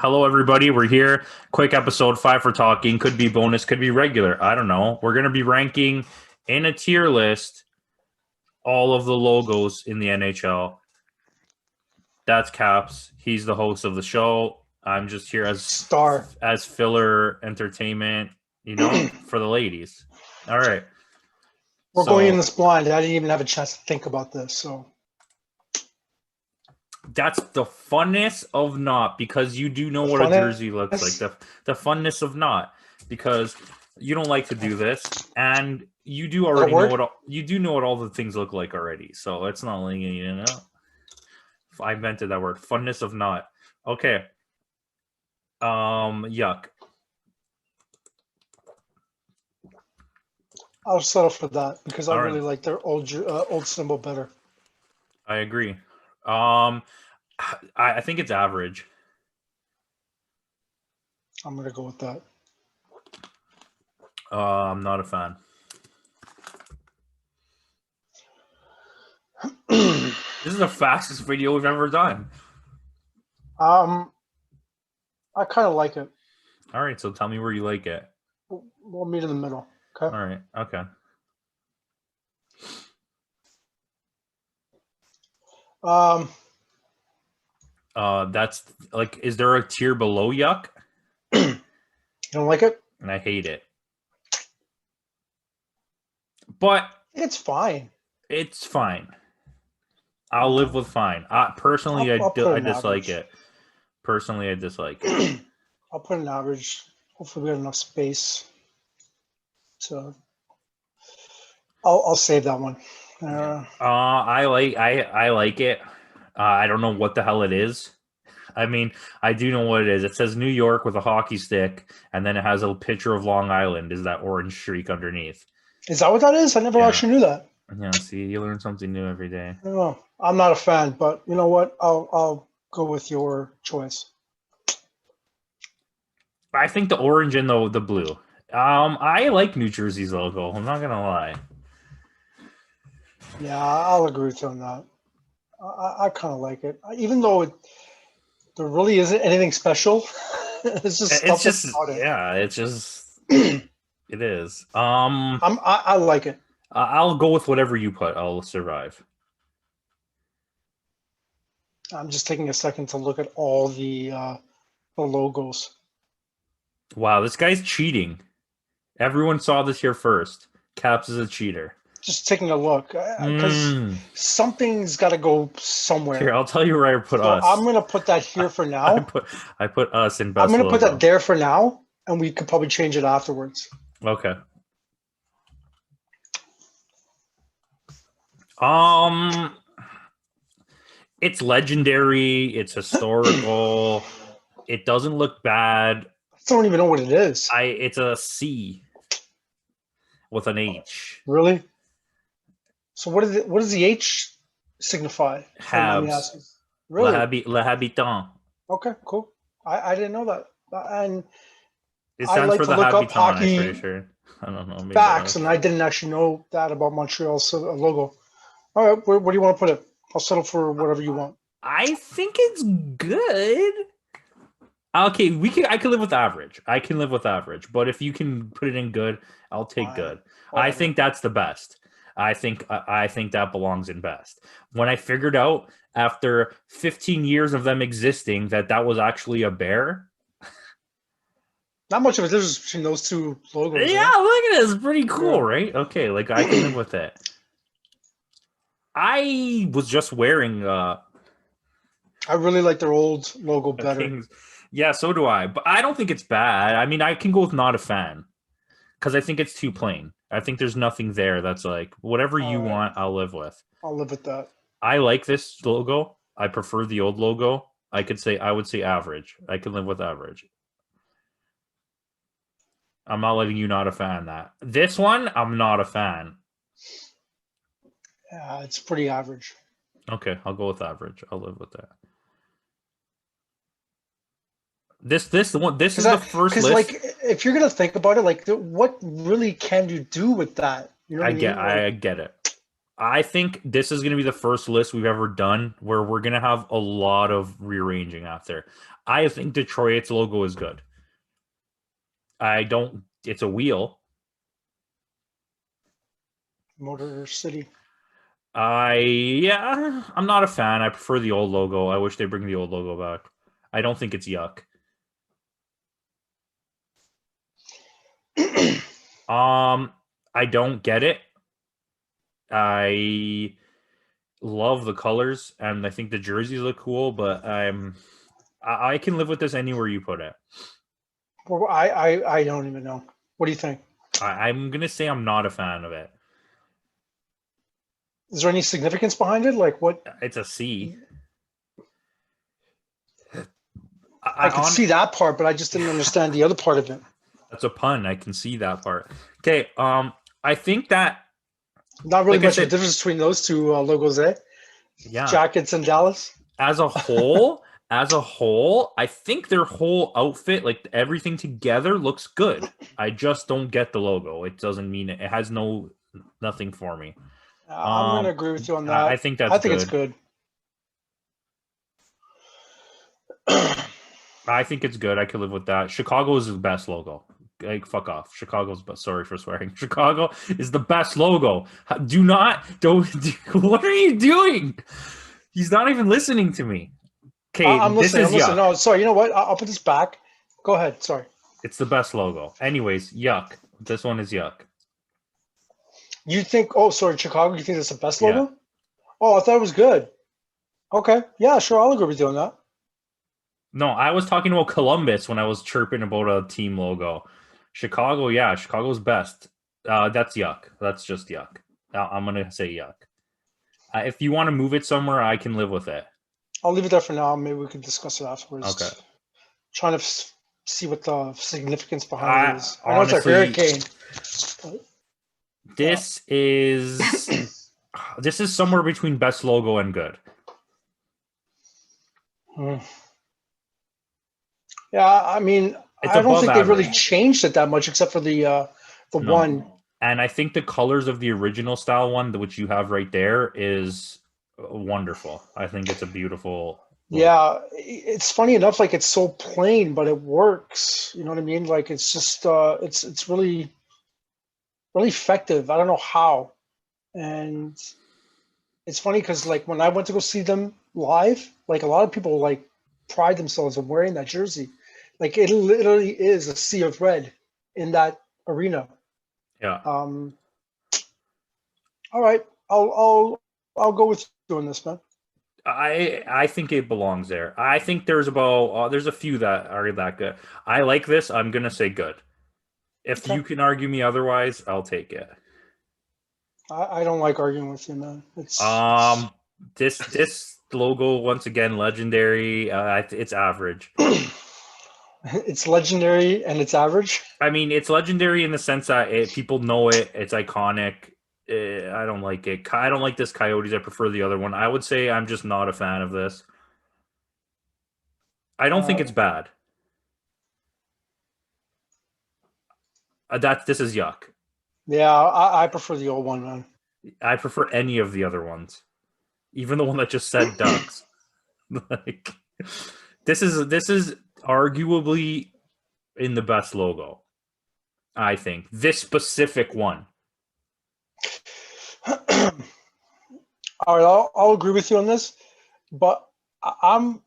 Hello, everybody. We're here. Quick episode 5 for talking. Could be bonus, could be regular. I don't know. We're going to be ranking in a tier list all of the logos in the NHL. That's Caps. He's the host of the show. I'm just here as filler entertainment, for the ladies. All right. We're going in this blind. I didn't even have a chance to think about this. So that's the funness of not, because you do know what a jersey looks like. The funness of not, because you don't like to do this, and you do already know what all the things look like already. So it's not like I invented that word. Funness of not. Okay. Yuck. I'll settle for that because I really like their old symbol better. I agree. I think it's average. I'm gonna go with that. I'm not a fan. This is the fastest video we've ever done. I kind of like it. All right, so tell me where you like it. We'll meet in the middle. Okay. All right. Okay. That's like, is there a tier below Yuck? You don't like it? And I hate it. But it's fine. It's fine. I'll live with fine. Personally, I dislike it. Personally, I dislike it. I'll put an average. Hopefully, we have enough space. So I'll save that one. I like it. I don't know what the hell it is. I mean, I do know what it is. It says New York with a hockey stick, and then it has a picture of Long Island. Is that orange streak underneath? Is that what that is? I never actually knew that. Yeah, see, you learn something new every day. I don't know. I'm not a fan, but you know what? I'll go with your choice. I think the orange and the blue. I like New Jersey's logo. I'm not gonna lie. Yeah, I'll agree with you on that. I kind of like it, even though there really isn't anything special. It's just it is. I like it. I'll go with whatever you put. I'll survive. I'm just taking a second to look at all the logos. Wow, this guy's cheating. Everyone saw this here first. Caps is a cheater. Just taking a look, because something's got to go somewhere. Here, I'll tell you where I put us. I'm going to put that here for now. I put us in best. I'm going to put that there for now, and we could probably change it afterwards. Okay. It's legendary. It's historical. It doesn't look bad. I don't even know what it is. It's a C with an H. Really? So what does the H signify? Habs. Really? Le habitant. Okay, cool. I didn't know that. And it stands for the habitant, hockey, I'm pretty sure. I don't know. Facts, and I didn't actually know that about Montreal's logo. All right, where do you want to put it? I'll settle for whatever you want. I think it's good. Okay, I can live with average. I can live with average, but if you can put it in good, I'll take good. I think that's the best. I think that belongs in best. When I figured out after 15 years of them existing that was actually a bear. Not much of a difference between those two logos. Yeah, look at it. It's pretty cool, right? Okay, like I can live with it. I was just wearing I really like their old logo better. Kings. Yeah, so do I. But I don't think it's bad. I mean, I can go with not a fan because I think it's too plain. I think there's nothing there that's like, whatever you want, I'll live with. I'll live with that. I like this logo. I prefer the old logo. I would say average. I can live with average. I'm not letting you not a fan that. This one, I'm not a fan. Yeah, it's pretty average. Okay, I'll go with average. I'll live with that. This is the first list. Like, if you're gonna think about it, like, what really can you do with that? You know I get it. I think this is going to be the first list we've ever done where we're going to have a lot of rearranging after. I think Detroit's logo is good. I don't. It's a wheel. Motor City. I'm not a fan. I prefer the old logo. I wish they bring the old logo back. I don't think it's yuck. I don't get it. I love the colors and I think the jerseys look cool, but I can live with this anywhere you put it. Well, I don't even know. What do you think? I'm gonna say I'm not a fan of it. Is there any significance behind it? Like what? It's a C. I could see that part, but I just didn't understand the other part of it. That's a pun. I can see that part. Okay. I think that not really much of a difference between those two logos, eh? Yeah. Jackets in Dallas. As a whole, I think their whole outfit, like everything together, looks good. I just don't get the logo. It doesn't mean it has nothing for me. I'm going to agree with you on that. I think it's good. I think it's good. I could live with that. Chicago is the best logo. Like, fuck off. Chicago's best. Sorry for swearing. Chicago is the best logo. Don't. What are you doing? He's not even listening to me. Okay, I'm listening. No, sorry. You know what? I'll put this back. Go ahead. Sorry. It's the best logo. Anyways, yuck. This one is yuck. You think? Oh, sorry, Chicago. You think it's the best logo? Yeah. Oh, I thought it was good. Okay. Yeah, sure. I'll agree with you on that. No, I was talking about Columbus when I was chirping about a team logo. Chicago, yeah, Chicago's best. That's yuck. That's just yuck. I'm gonna say yuck. If you want to move it somewhere, I can live with it. I'll leave it there for now. Maybe we can discuss it afterwards. Okay. Trying to see what the significance behind it is. I know honestly, it's a hurricane. This is this is somewhere between best logo and good. Yeah, I mean, I don't think they've really changed it that much, except for the one. And I think the colors of the original style one, which you have right there, is wonderful. I think it's a beautiful logo. Yeah, it's funny enough, like it's so plain, but it works. You know what I mean? Like it's just it's really effective. I don't know how. And it's funny because like when I went to go see them live, like a lot of people like pride themselves on wearing that jersey. Like it literally is a sea of red in that arena. Yeah. All right. I'll go with you on this, man. I think it belongs there. I think there's a few that are that good. I like this. I'm gonna say good. If you can argue me otherwise, I'll take it. I don't like arguing with you, man. This logo once again legendary. It's average. It's legendary and it's average. I mean, it's legendary in the sense that people know it. It's iconic. I don't like it. I don't like this Coyotes. I prefer the other one. I would say I'm just not a fan of this. I don't think it's bad. This is yuck. Yeah, I prefer the old one, man. I prefer any of the other ones, even the one that just said Ducks. Like this is arguably in the best logo. I think this specific one. All right, I'll agree with you on this, but I don't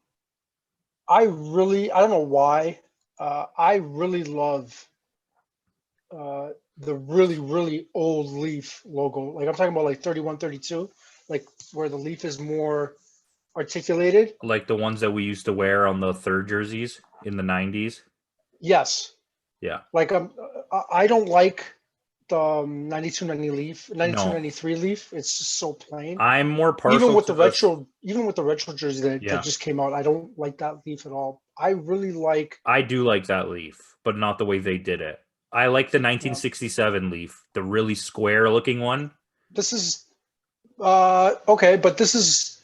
know why. I really love the really old Leaf logo. Like I'm talking about like 31, 32, like where the Leaf is more articulated. Like the ones that we used to wear on the third jerseys in the 90s? Yes. Yeah. Like I don't like the 92, 93 Leaf. It's just so plain. I'm more partial even with the retro jersey that just came out. I don't like that Leaf at all. I do like that Leaf, but not the way they did it. I like the 1967 Leaf, the really square looking one. This is okay, but this is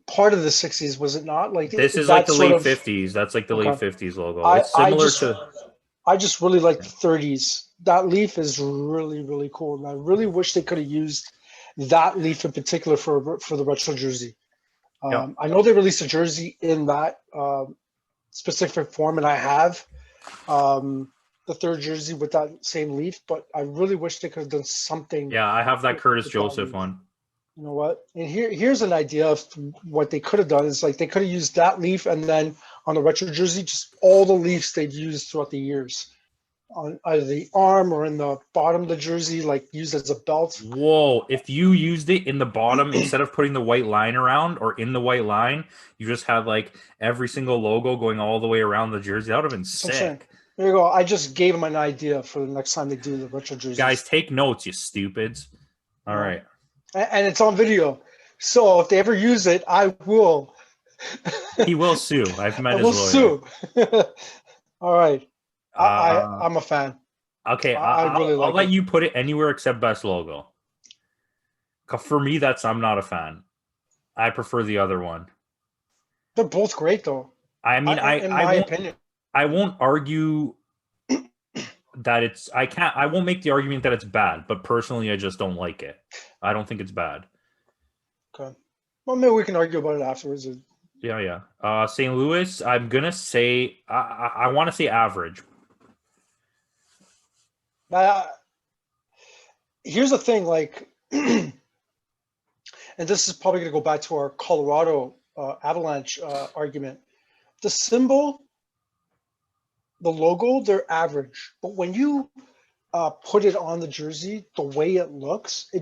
part of the 60s, was it not? Like this is like the late 50s. That's like the late 50s logo. It's similar to. I just really like the 30s. That Leaf is really cool, and I really wish they could have used that leaf in particular for the retro jersey. Yeah. I know they released a jersey in that specific form, and I have the third jersey with that same leaf, but I really wish they could have done something. Yeah, I have that Curtis with Joseph leaf. one. You know what? And here's an idea of what they could have done is like they could have used that leaf, and then on the retro jersey, just all the leaves they've used throughout the years on either the arm or in the bottom of the jersey, like used as a belt. Whoa, if you used it in the bottom instead of putting the white line around or in the white line, you just had like every single logo going all the way around the jersey. That would have been That's what I'm saying. sick. There you go. I just gave them an idea for the next time they do the retro jerseys. Guys, take notes, you stupids. All Well, right. and it's on video. So if they ever use it, I will. He will sue. I've met I his will lawyer. sue. All right. I'm a fan. Okay, I really I'll like let it. you put it anywhere except best logo. 'Cause for me, I'm not a fan. I prefer the other one. They're both great, though. I mean, In my opinion. I won't argue that I won't make the argument that it's bad, but personally, I just don't like it. I don't think it's bad. Okay. Well, maybe we can argue about it afterwards. Yeah. St. Louis, I'm gonna say I want to say average. Here's the thing, like, and this is probably going to go back to our Colorado Avalanche argument. The symbol, the logo, they're average, but when you put it on the jersey, the way it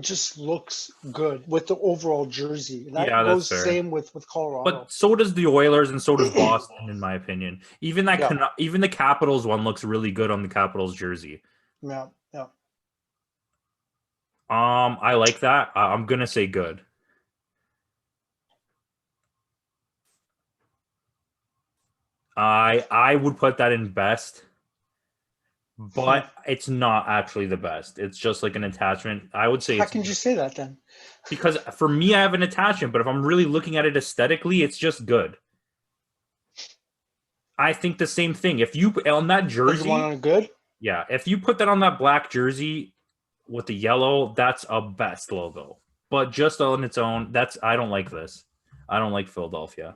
just looks good with the overall jersey. And that goes same with Colorado. But so does the Oilers and so does Boston, in my opinion. Even even the Capitals one looks really good on the Capitals jersey. Yeah. I like that. I'm gonna say good. I would put that in best, but it's not actually the best. It's just like an attachment. I would say. How can you say that then? Because for me, I have an attachment, but if I'm really looking at it aesthetically, it's just good. I think the same thing. If you on that jersey, you want on good? Yeah, if you put that on that black jersey with the yellow, that's a best logo. But just on its own, I don't like this. I don't like Philadelphia.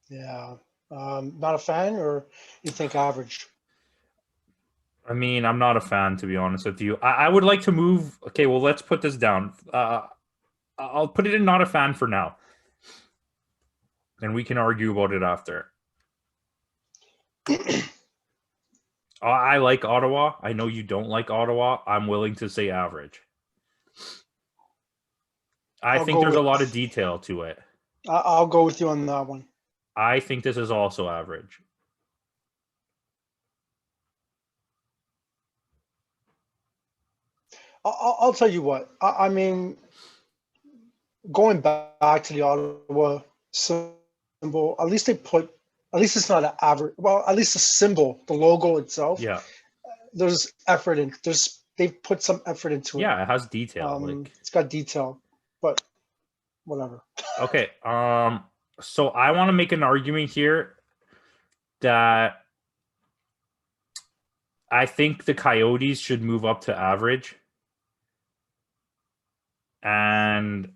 Yeah. Not a fan, or you think average? I mean, I'm not a fan, to be honest with you. I would like to move. Okay, well, let's put this down. I'll put it in not a fan for now. And we can argue about it after. I like Ottawa. I know you don't like Ottawa. I'm willing to say average. I think there's a lot of detail to it. I'll go with you on that one. I think this is also average. I'll tell you what. I mean, going back to the Ottawa symbol, at least it's not an average. Well, at least the symbol, the logo itself. Yeah. There's effort in. They've put some effort into it. Yeah, it has detail. It's got detail, but whatever. Okay. So I want to make an argument here that I think the Coyotes should move up to average. And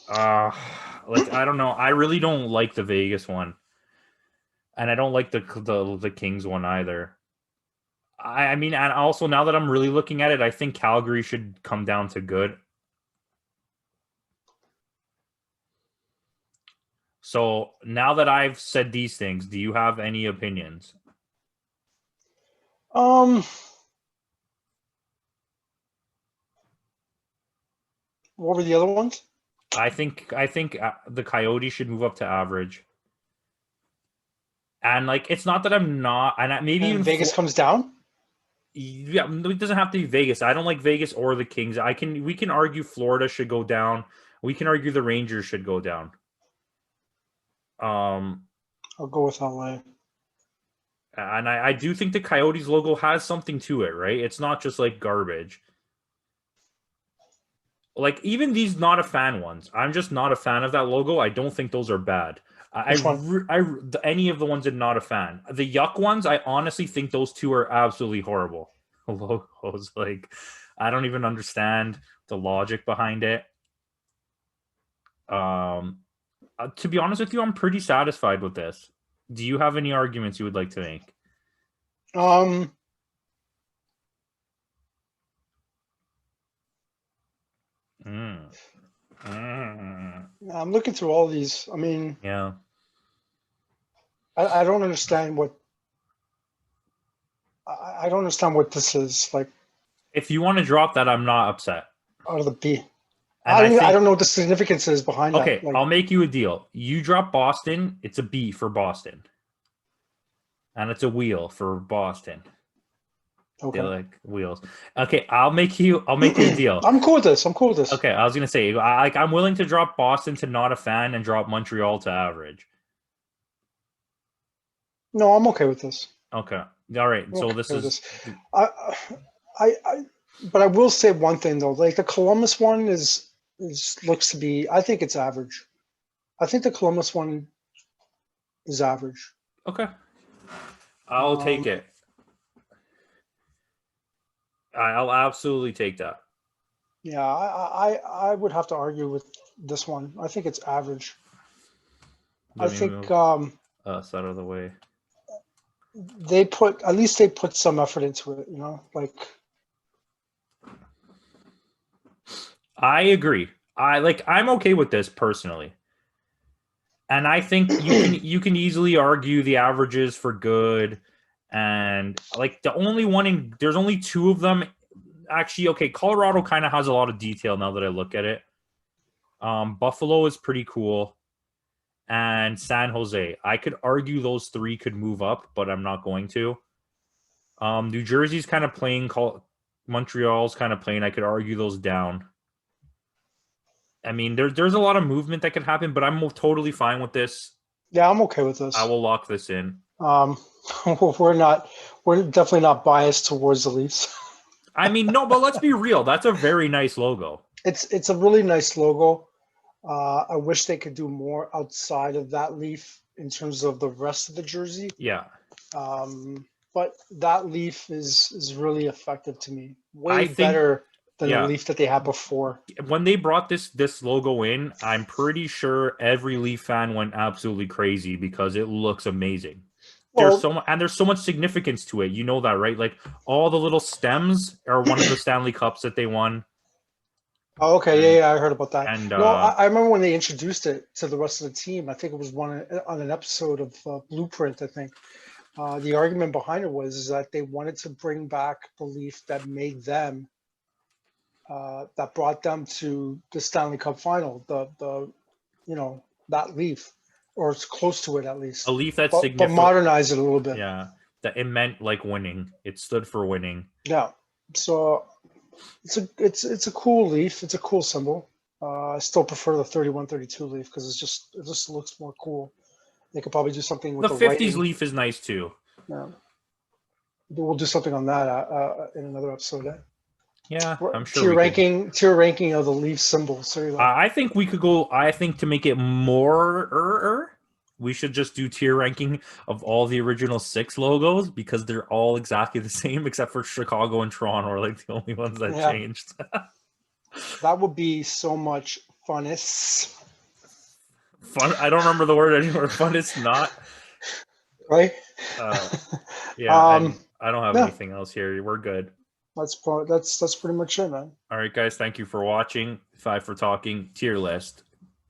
I don't know. I really don't like the Vegas one. And I don't like the Kings one either. I mean, and also now that I'm really looking at it, I think Calgary should come down to good. So now that I've said these things, do you have any opinions? What were the other ones? I think the Coyotes should move up to average. And like, it's not that I'm not, and maybe even Vegas comes down. Yeah, it doesn't have to be Vegas. I don't like Vegas or the Kings. We can argue Florida should go down. We can argue the Rangers should go down. I'll go with LA. And I do think the Coyotes logo has something to it, right? It's not just like garbage. Like even these not a fan ones, I'm just not a fan of that logo. I don't think those are bad. Any of the ones I'm not a fan. The YUCK ones, I honestly think those two are absolutely horrible logos. Like, I don't even understand the logic behind it. To be honest with you, I'm pretty satisfied with this. Do you have any arguments you would like to make? Um, I'm looking through all these. I mean, Yeah. I don't understand what I don't understand what this is like If you want to drop that, I'm not upset. out of the B. And I don't know what the significance is behind that. okay, Like, I'll make you a deal. You drop Boston, it's a B for Boston. And it's a wheel for Boston. okay. They like wheels. Okay, I'll make you a deal. I'm cool with this. I'm cool with this. Okay, I was gonna say, I'm willing to drop Boston to not a fan and drop Montreal to average. No, I'm okay with this. Okay, all right. I'm So okay this with is this. But I will say one thing though. Like the Columbus one is looks to be. I think it's average. I think the Columbus one is average. okay. I'll take it. I'll absolutely take that. Yeah, I would have to argue with this one. I think it's average. I think us out of the way. they put at least they put some effort into it. You know, like I agree. I'm okay with this personally. And I think you can easily argue the averages for good. And like there's only two of them. Actually, okay, Colorado kind of has a lot of detail now that I look at it. Buffalo is pretty cool. And San Jose. I could argue those three could move up, but I'm not going to. New Jersey's kind of playing. Montreal's kind of playing. I could argue those down. I mean, there's a lot of movement that could happen, but I'm totally fine with this. yeah, I'm okay with this. I will lock this in. We're definitely not biased towards the Leafs. I mean, no, but let's be real. That's a very nice logo. It's a really nice logo. I wish they could do more outside of that leaf in terms of the rest of the jersey. Yeah. But that leaf is really effective to me. Way I think, better than yeah, the leaf that they had before. When they brought this logo in, I'm pretty sure every Leaf fan went absolutely crazy because it looks amazing. Well, There's so much significance to it. You know that, right? Like all the little stems are one of the Stanley Cups that they won. oh, okay, yeah, I heard about that. And no, I remember when they introduced it to the rest of the team. I think it was one on an episode of Blueprint. I think the argument behind it was that they wanted to bring back the leaf that made them, that brought them to the Stanley Cup final. The that leaf, or it's close to it at least. A leaf that's but significant. modernize it a little bit. Yeah, that it meant like winning. It stood for winning. Yeah, so it's a cool leaf. It's a cool symbol. I still prefer the 31-32 leaf because it just looks more cool. They could probably do something with The the 50s writing. leaf is nice too. Yeah, we'll do something on that in another episode. Yeah, I'm sure. Tier ranking of the leaf symbols. So I think we could go. I think to make it more, we should just do tier ranking of all the original 6 logos because they're all exactly the same except for Chicago and Toronto are like the only ones that changed. That would be so much funnest. Fun. I don't remember the word anymore. Fun is not. Right? Yeah. I don't have anything else here. We're good. That's pretty much it, man. All right, guys. Thank you for watching. 5 for Talking tier list.